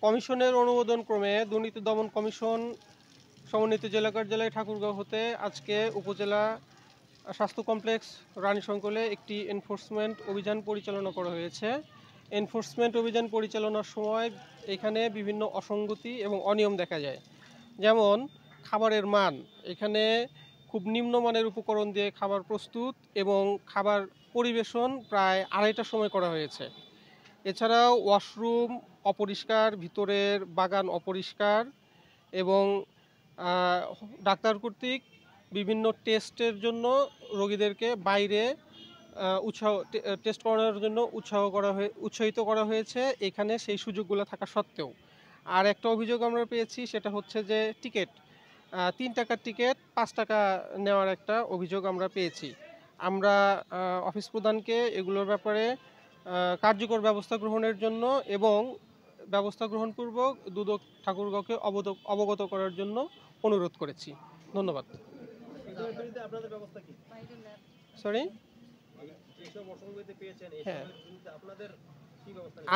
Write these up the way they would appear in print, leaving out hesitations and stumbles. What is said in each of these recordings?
কমিশনের অনুমোদন ক্রমে দুর্নীতি দমন কমিশন সমন্বিত জেলা কার্যালয় ঠাকুরগাঁও হতে আজকে উপজেলা স্বাস্থ্য কমপ্লেক্স রানীশঙ্কলে একটি এনফোর্সমেন্ট অভিযান পরিচালনা করা হয়েছে। এনফোর্সমেন্ট অভিযান পরিচালনার সময় এখানে বিভিন্ন অসঙ্গতি এবং অনিয়ম দেখা যায়। যেমন খাবারের মান, এখানে খুব নিম্নমানের উপকরণ দিয়ে খাবার প্রস্তুত এবং খাবার পরিবেশন প্রায় 2:30টার সময় করা হয়েছে। এছাড়াও ওয়াশরুম অপরিষ্কার, ভিতরের বাগান অপরিষ্কার এবং ডাক্তার কর্তৃক বিভিন্ন টেস্টের জন্য রোগীদেরকে বাইরে টেস্ট করানোর জন্য উৎসাহিত করা হয়েছে এখানে সেই সুযোগগুলো থাকা সত্ত্বেও। আর একটা অভিযোগ আমরা পেয়েছি, সেটা হচ্ছে যে টিকিট 3 টাকার টিকিট 5 টাকা নেওয়ার একটা অভিযোগ আমরা পেয়েছি। আমরা অফিস প্রধানকে এগুলোর ব্যাপারে কার্যকর ব্যবস্থা গ্রহণের জন্য এবং ব্যবস্থা গ্রহণপূর্বক দুদক ঠাকুরগাঁওকে অবগত করার জন্য অনুরোধ করেছি। ধন্যবাদ। সরি, হ্যাঁ,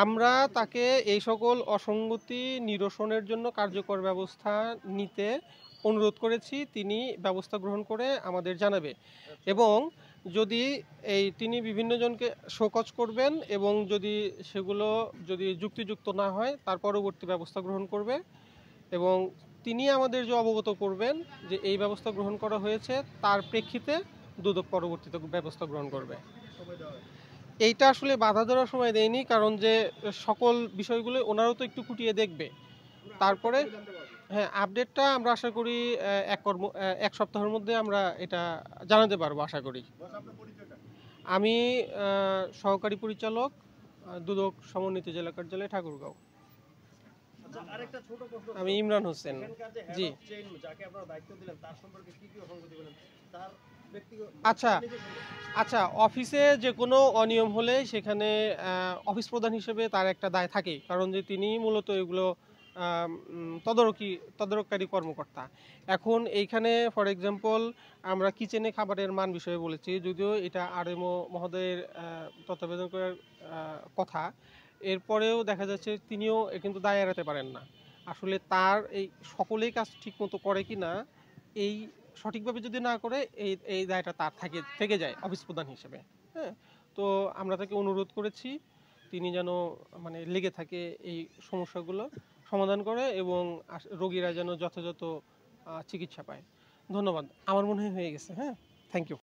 আমরা তাকে এই সকল অসঙ্গতি নিরসনের জন্য কার্যকর ব্যবস্থা নিতে অনুরোধ করেছি। তিনি ব্যবস্থা গ্রহণ করে আমাদের জানাবে এবং যদি তিনি বিভিন্ন জনকে শোকজ করবেন এবং সেগুলো যদি যুক্তিযুক্ত না হয় তার পরবর্তী ব্যবস্থা গ্রহণ করবে এবং তিনি আমাদের যে অবগত করবেন যে এই ব্যবস্থা গ্রহণ করা হয়েছে তার প্রেক্ষিতে দুদক পরবর্তীতে ব্যবস্থা গ্রহণ করবে। এইটা আসলে বাধা দেওয়ার সময় দেয়নি, কারণ যে সকল বিষয়গুলো ওনারও তো একটু খুঁটিয়ে দেখবে। তারপরে হ্যাঁ, আপডেটটা আমরা আশা করি এক সপ্তাহের মধ্যে আমরা এটা জানাতে পারবো আশা করি। আমি সহকারী পরিচালক, দুদক সমন্বিত জেলা কার্যালয় ঠাকুরগাঁও। আমি ইমরান হোসেন। জি, আচ্ছা, অফিসে যে কোনো অনিয়ম হলে সেখানে অফিস প্রধান হিসেবে তার একটা দায় থাকে, কারণ যে তিনি মূলত এগুলো তদারককারী কর্মকর্তা। এখন এইখানে ফর এক্সাম্পল আমরা কিচেনে খাবারের মান বিষয়ে বলেছি, যদিও এটা আরএমও মহোদয়ের তত্ত্বাবধান করার কথা, এরপরেও দেখা যাচ্ছে তিনিও কিন্তু দায় এড়াতে পারেন না। আসলে তার এই সকলেই কাজ ঠিকমতো করে কি না, এই সঠিকভাবে যদি না করে এই দায়টা তার থেকে যায় অফিস প্রধান হিসেবে। হ্যাঁ, তো আমরা তাকে অনুরোধ করেছি তিনি যেন লেগে থাকে এই সমস্যাগুলো সমাধান করে এবং রোগীরা যেন যথাযথ চিকিৎসা পায়। ধন্যবাদ। আমার মনে হয়ে গেছে। হ্যাঁ, থ্যাংক ইউ।